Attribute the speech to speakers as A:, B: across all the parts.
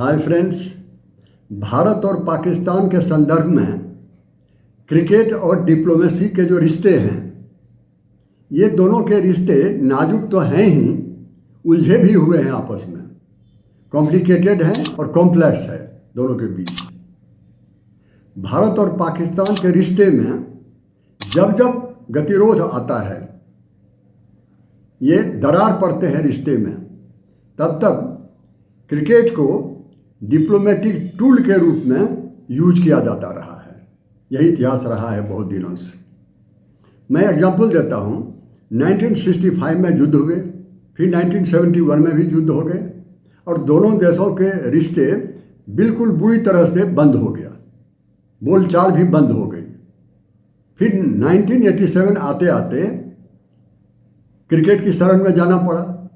A: Hi friends. Bharat और पाकिस्तान के संदर्भ में क्रिकेट और डिप्लोमेसी के जो रिश्ते हैं, ये दोनों के रिश्ते नाजुक तो हैं ही, उलझे भी हुए हैं, आपस में कॉम्प्लिकेटेड हैं और कॉम्प्लेक्स है दोनों के बीच। भारत और पाकिस्तान के रिश्ते में जब जब गतिरोध आता है, ये दरार पड़ते हैं रिश्ते में, तब तब क्रिकेट को डिप्लोमेटिक टूल के रूप में यूज किया जाता रहा है। यही इतिहास रहा है बहुत दिनों से। मैं एग्जांपल देता हूँ। 1965 में युद्ध हुए, फिर 1971 में भी युद्ध हो गए और दोनों देशों के रिश्ते बिल्कुल बुरी तरह से बंद हो गया, बोलचाल भी बंद हो गई। फिर 1987 आते आते क्रिकेट की शरण में जाना पड़ा।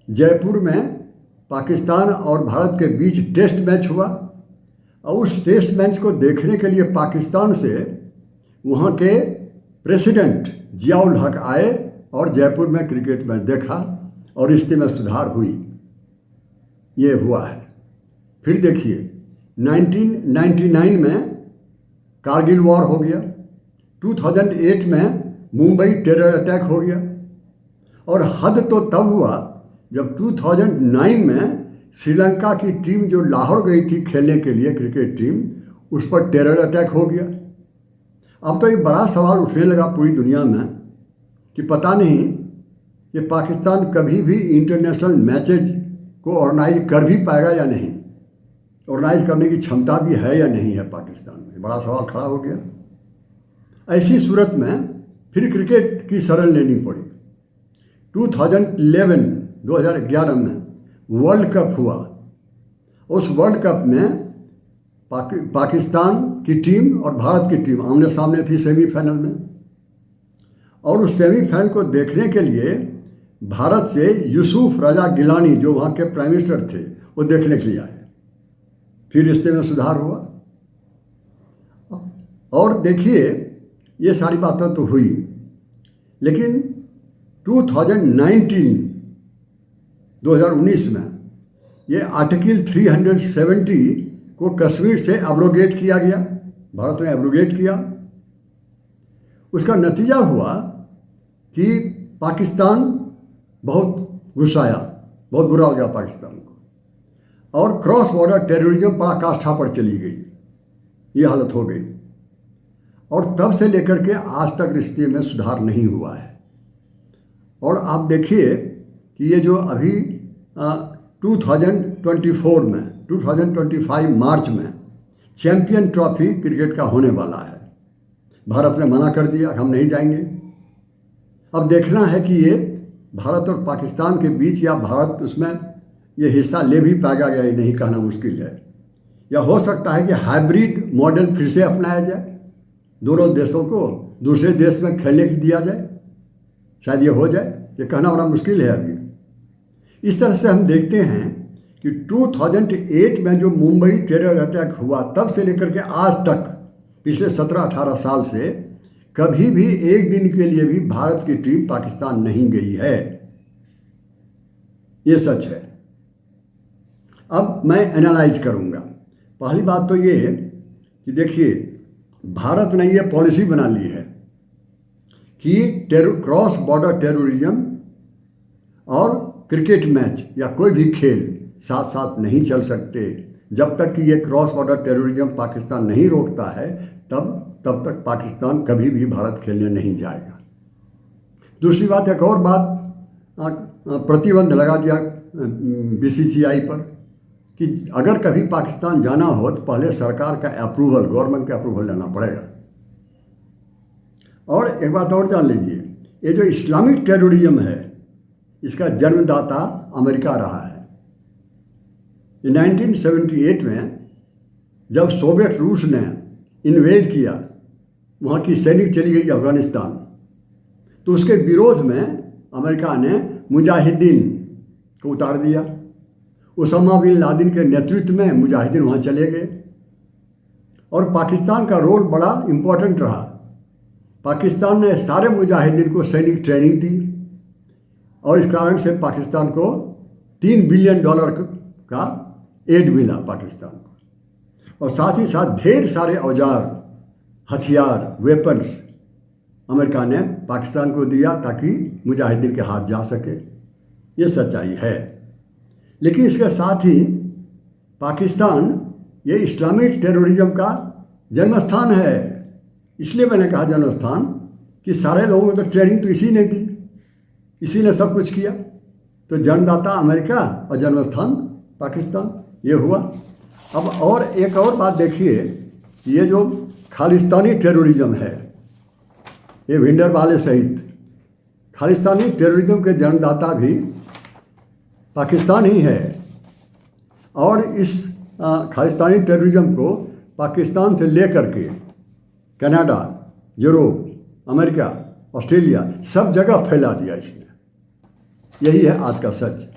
A: जयपुर में पाकिस्तान और भारत के बीच टेस्ट मैच हुआ और उस टेस्ट मैच को देखने के लिए पाकिस्तान से वहाँ के प्रेसिडेंट जियाउल हक आए और जयपुर में क्रिकेट मैच देखा और रिश्ते में सुधार हुई। ये हुआ है। फिर देखिए 1999 में कारगिल वॉर हो गया, 2008 में मुंबई टेरर अटैक हो गया और हद तो तब हुआ जब 2009 में श्रीलंका की टीम जो लाहौर गई थी खेलने के लिए, क्रिकेट टीम, उस पर टेरर अटैक हो गया। अब तो एक बड़ा सवाल उठने लगा पूरी दुनिया में कि पता नहीं कि पाकिस्तान कभी भी इंटरनेशनल मैचेज को ऑर्गेनाइज कर भी पाएगा या नहीं, ऑर्गेनाइज करने की क्षमता भी है या नहीं है पाकिस्तान में। बड़ा सवाल खड़ा हो गया। ऐसी सूरत में फिर क्रिकेट की शरण लेनी पड़ी। 2011 में वर्ल्ड कप हुआ। उस वर्ल्ड कप में पाकिस्तान की टीम और भारत की टीम आमने सामने थी सेमीफाइनल में, और उस सेमीफाइनल को देखने के लिए भारत से यूसुफ रजा गिलानी, जो वहाँ के प्राइम मिनिस्टर थे, वो देखने के लिए आए। फिर रिश्ते में सुधार हुआ। और देखिए ये सारी बातें तो हुई, लेकिन 2019 में ये आर्टिकल 370 को कश्मीर से एब्रोगेट किया गया। भारत ने एब्रोगेट किया। उसका नतीजा हुआ कि पाकिस्तान बहुत गुस्साया, बहुत बुरा हो गया पाकिस्तान को, और क्रॉस बॉर्डर टेररिज्म पराकाष्ठा पर चली गई। ये हालत हो गई और तब से लेकर के आज तक रिश्ते में सुधार नहीं हुआ है। और आप देखिए कि ये जो अभी 2025 मार्च में चैंपियन ट्रॉफी क्रिकेट का होने वाला है। भारत ने मना कर दिया, हम नहीं जाएंगे। अब देखना है कि ये भारत और पाकिस्तान के बीच, या भारत उसमें ये हिस्सा ले भी पाएगा या नहीं, कहना मुश्किल है। या हो सकता है कि हाइब्रिड मॉडल फिर से अपनाया जाए, दोनों देशों को दूसरे देश में खेलने के दिया जाए, शायद ये हो जाए। ये कहना बड़ा मुश्किल है अभी। इस तरह से हम देखते हैं कि 2008 में जो मुंबई टेरर अटैक हुआ, तब से लेकर के आज तक पिछले 17-18 साल से कभी भी एक दिन के लिए भी भारत की टीम पाकिस्तान नहीं गई है। ये सच है। अब मैं एनालाइज करूंगा। पहली बात तो ये कि देखिए, भारत ने ये पॉलिसी बना ली है कि क्रॉस बॉर्डर टेररिज्म और क्रिकेट मैच या कोई भी खेल साथ साथ नहीं चल सकते। जब तक कि ये क्रॉस बॉर्डर टेररिज्म पाकिस्तान नहीं रोकता है, तब तक पाकिस्तान कभी भी भारत खेलने नहीं जाएगा। दूसरी बात, एक और बात, प्रतिबंध लगा दिया BCCI पर कि अगर कभी पाकिस्तान जाना हो तो पहले सरकार का अप्रूवल, गवर्नमेंट का अप्रूवल लेना पड़ेगा। और एक बात और जान लीजिए, ये जो इस्लामिक टेररिज्म है, इसका जन्मदाता अमेरिका रहा है। 1978 में जब सोवियत रूस ने इन्वेड किया, वहाँ की सैनिक चली गई अफगानिस्तान, तो उसके विरोध में अमेरिका ने मुजाहिदीन को उतार दिया। उसामा बिन लादेन के नेतृत्व में मुजाहिदीन वहाँ चले गए और पाकिस्तान का रोल बड़ा इम्पोर्टेंट रहा। पाकिस्तान ने सारे मुजाहिदीन को सैनिक ट्रेनिंग दी और इस कारण से पाकिस्तान को $3 बिलियन का एड मिला पाकिस्तान को, और साथ ही साथ ढेर सारे औजार, हथियार, वेपन्स अमेरिका ने पाकिस्तान को दिया ताकि मुजाहिदीन के हाथ जा सके। ये सच्चाई है। लेकिन इसके साथ ही पाकिस्तान ये इस्लामिक टेररिज्म का जन्मस्थान है। इसलिए मैंने कहा जन्मस्थान कि सारे लोगों को तो ट्रेनिंग तो इसी ने दी, इसी ने सब कुछ किया। तो जन्मदाता अमेरिका और जन्मस्थान पाकिस्तान, ये हुआ। अब और एक और बात देखिए, ये जो खालिस्तानी टेररिज्म है, ये भिंडरवाले सहित खालिस्तानी टेररिज्म के जन्मदाता भी पाकिस्तान ही है। और इस खालिस्तानी टेररिज्म को पाकिस्तान से लेकर के कनाडा, यूरोप, अमेरिका, ऑस्ट्रेलिया सब जगह फैला दिया इसने। यही है आज का सच।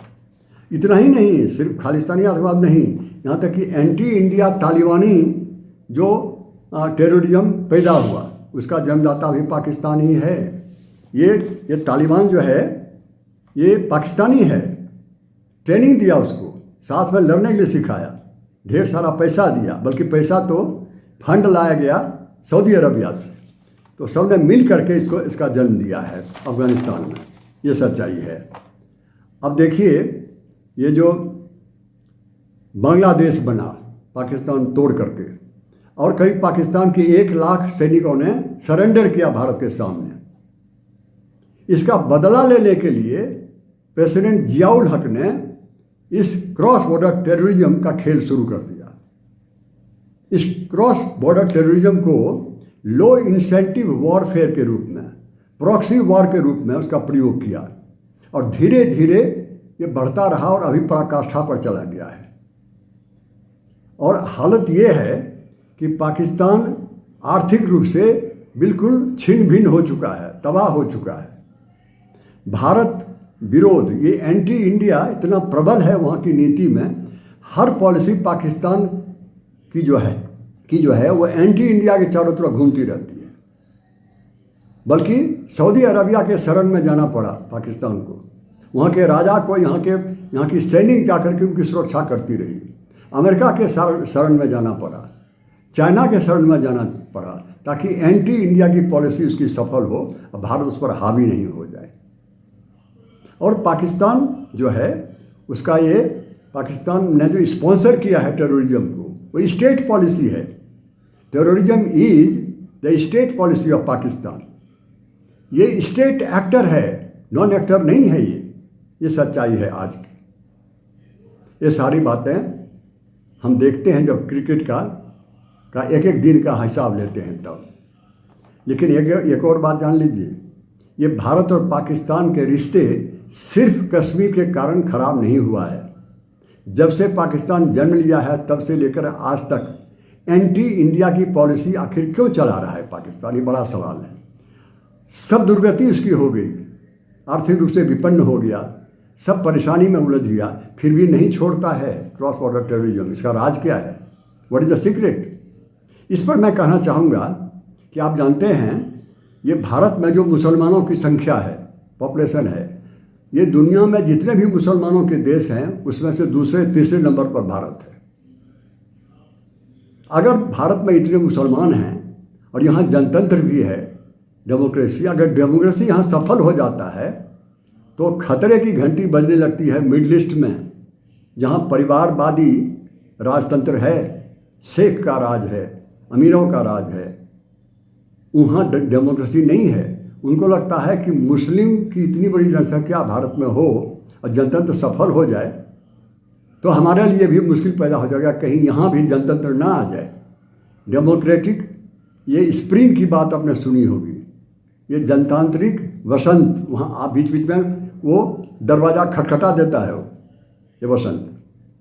A: इतना ही नहीं, सिर्फ खालिस्तानी आतंकवाद नहीं, यहाँ तक कि एंटी इंडिया तालिबानी जो टेररिज्म पैदा हुआ, उसका जन्मदाता भी पाकिस्तान ही है। ये तालिबान जो है ये पाकिस्तानी है। ट्रेनिंग दिया उसको, साथ में लड़ने के लिए सिखाया, ढेर सारा पैसा दिया, बल्कि पैसा तो फंड लाया गया सऊदी अरबिया से। तो सब ने मिल करके इसका जन्म दिया है अफगानिस्तान में। ये सच्चाई है। अब देखिए, ये जो बांग्लादेश बना पाकिस्तान तोड़ करके, और करीब पाकिस्तान के 1 लाख सैनिकों ने सरेंडर किया भारत के सामने। इसका बदला लेने के लिए प्रेसिडेंट जियाउल हक ने इस क्रॉस बॉर्डर टेररिज्म का खेल शुरू कर दिया। इस क्रॉस बॉर्डर टेररिज्म को लो इंसेंटिव वॉरफेयर के रूप में, प्रॉक्सी वॉर के रूप में उसका प्रयोग किया, और धीरे धीरे ये बढ़ता रहा और अभी पराकाष्ठा पर चला गया है। और हालत ये है कि पाकिस्तान आर्थिक रूप से बिल्कुल छिन्न भिन्न हो चुका है, तबाह हो चुका है। भारत विरोध, ये एंटी इंडिया इतना प्रबल है वहाँ की नीति में। हर पॉलिसी पाकिस्तान की जो है वो एंटी इंडिया के चारों तरफ घूमती रहती है। बल्कि सऊदी अरबिया के शरण में जाना पड़ा पाकिस्तान को। वहाँ के राजा को यहाँ की सैनिक जाकर के उनकी सुरक्षा करती रही। अमेरिका के शरण में जाना पड़ा, चाइना के शरण में जाना पड़ा, ताकि एंटी इंडिया की पॉलिसी उसकी सफल हो और भारत उस पर हावी नहीं हो जाए। और पाकिस्तान जो है उसका ये पाकिस्तान ने जो स्पॉन्सर किया है टेररिज्म को, वो स्टेट पॉलिसी है। Terrorism is the state policy of Pakistan. ये स्टेट एक्टर है, नॉन एक्टर नहीं है। ये सच्चाई है आज की। ये सारी बातें हम देखते हैं जब क्रिकेट का एक दिन का हिसाब लेते हैं तब। लेकिन एक और बात जान लीजिए, ये भारत और पाकिस्तान के रिश्ते सिर्फ कश्मीर के कारण खराब नहीं हुआ है। जब से पाकिस्तान जन्म लिया है तब से लेकर आज तक एंटी इंडिया की पॉलिसी आखिर क्यों चला रहा है पाकिस्तान, ये बड़ा सवाल है। सब दुर्गति उसकी हो गई, आर्थिक रूप से विपन्न हो गया, सब परेशानी में उलझ गया, फिर भी नहीं छोड़ता है क्रॉस बॉर्डर टेररिज्म। इसका राज क्या है? What is the secret? इस पर मैं कहना चाहूँगा कि आप जानते हैं ये भारत में जो मुसलमानों की संख्या है, पॉपुलेशन है, ये दुनिया में जितने भी मुसलमानों के देश हैं उसमें से दूसरे तीसरे नंबर पर भारत है। अगर भारत में इतने मुसलमान हैं और यहाँ जनतंत्र भी है, डेमोक्रेसी, अगर डेमोक्रेसी यहाँ सफल हो जाता है तो खतरे की घंटी बजने लगती है मिडिल ईस्ट में, जहाँ परिवारवादी राजतंत्र है, शेख का राज है, अमीरों का राज है। वहाँ डेमोक्रेसी नहीं है। उनको लगता है कि मुस्लिम की इतनी बड़ी जनसंख्या भारत में हो और जनतंत्र सफल हो जाए तो हमारे लिए भी मुश्किल पैदा हो जाएगा, कहीं यहाँ भी जनतंत्र ना आ जाए। डेमोक्रेटिक ये स्प्रिंग की बात आपने सुनी होगी, ये जनतांत्रिक वसंत, वहाँ आप बीच बीच में वो दरवाज़ा खटखटा देता है, ये वसंत।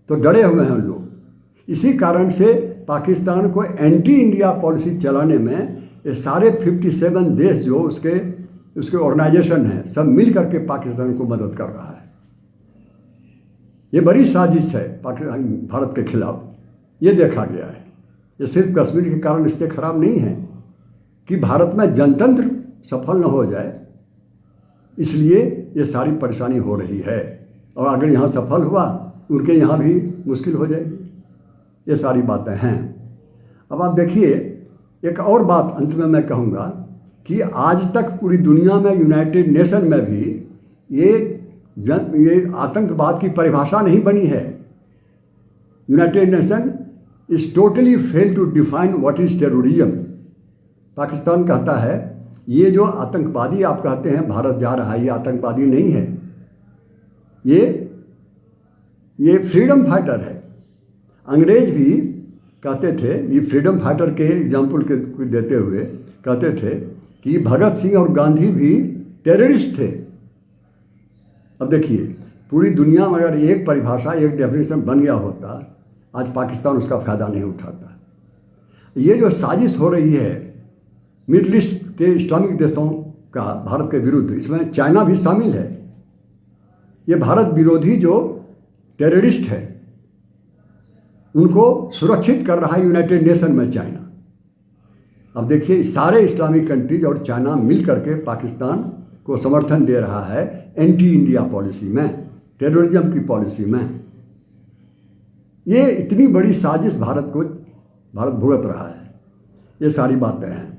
A: तो डरे हुए हैं लोग। इसी कारण से पाकिस्तान को एंटी इंडिया पॉलिसी चलाने में ये सारे 57 देश जो उसके ऑर्गेनाइजेशन हैं, सब मिल करके पाकिस्तान को मदद कर रहा है। ये बड़ी साजिश है पाकिस्तान भारत के खिलाफ, ये देखा गया है। ये सिर्फ कश्मीर के कारण इससे खराब नहीं है कि भारत में जनतंत्र सफल न हो जाए, इसलिए ये सारी परेशानी हो रही है। और अगर यहाँ सफल हुआ, उनके यहाँ भी मुश्किल हो जाएगी। ये सारी बातें हैं। अब आप देखिए, एक और बात अंत में मैं कहूँगा कि आज तक पूरी दुनिया में, यूनाइटेड नेशन में भी ये आतंकवाद की परिभाषा नहीं बनी है। United Nation is totally fail to define what is terrorism. Pakistan कहता है ये जो आतंकवादी आप कहते हैं भारत जा रहा है, ये आतंकवादी नहीं है, ये फ्रीडम फाइटर है। अंग्रेज भी कहते थे, ये फ्रीडम फाइटर के एग्जाम्पल के देते हुए कहते थे कि भगत सिंह और गांधी भी टेररिस्ट थे। अब देखिए, पूरी दुनिया में अगर एक परिभाषा, एक डेफिनेशन बन गया होता, आज पाकिस्तान उसका फ़ायदा नहीं उठाता। ये जो साजिश हो रही है मिडल ईस्ट के इस्लामिक देशों का भारत के विरुद्ध, इसमें चाइना भी शामिल है। ये भारत विरोधी जो टेररिस्ट है उनको सुरक्षित कर रहा है यूनाइटेड नेशन में चाइना। अब देखिए, सारे इस्लामिक कंट्रीज और चाइना मिल करके पाकिस्तान को समर्थन दे रहा है एंटी इंडिया पॉलिसी में, टेररिज्म की पॉलिसी में। ये इतनी बड़ी साजिश भारत भुगत रहा है। ये सारी बातें हैं।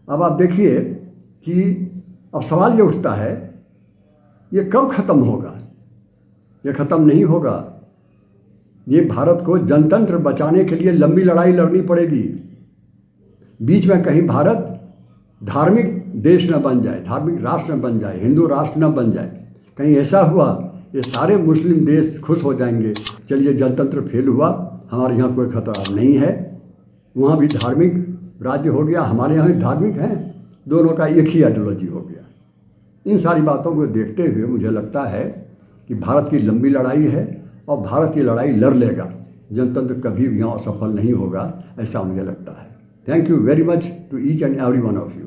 A: अब आप देखिए कि अब सवाल ये उठता है ये कब ख़त्म होगा। ये ख़त्म नहीं होगा। ये भारत को जनतंत्र बचाने के लिए लंबी लड़ाई लड़नी पड़ेगी। बीच में कहीं भारत धार्मिक देश न बन जाए, धार्मिक राष्ट्र न बन जाए, हिंदू राष्ट्र न बन जाए। कहीं ऐसा हुआ ये सारे मुस्लिम देश खुश हो जाएंगे, चलिए जनतंत्र फेल हुआ, हमारे यहाँ कोई खतरा नहीं है। वहाँ भी धार्मिक राज्य हो गया, हमारे यहाँ भी धार्मिक हैं, दोनों का एक ही आइडियोलॉजी हो गया। इन सारी बातों को देखते हुए मुझे लगता है कि भारत की लंबी लड़ाई है और भारत की लड़ाई लड़ लेगा। जनतंत्र कभी भी यहाँ असफल नहीं होगा, ऐसा मुझे लगता है। Thank you very much to each and every one of you.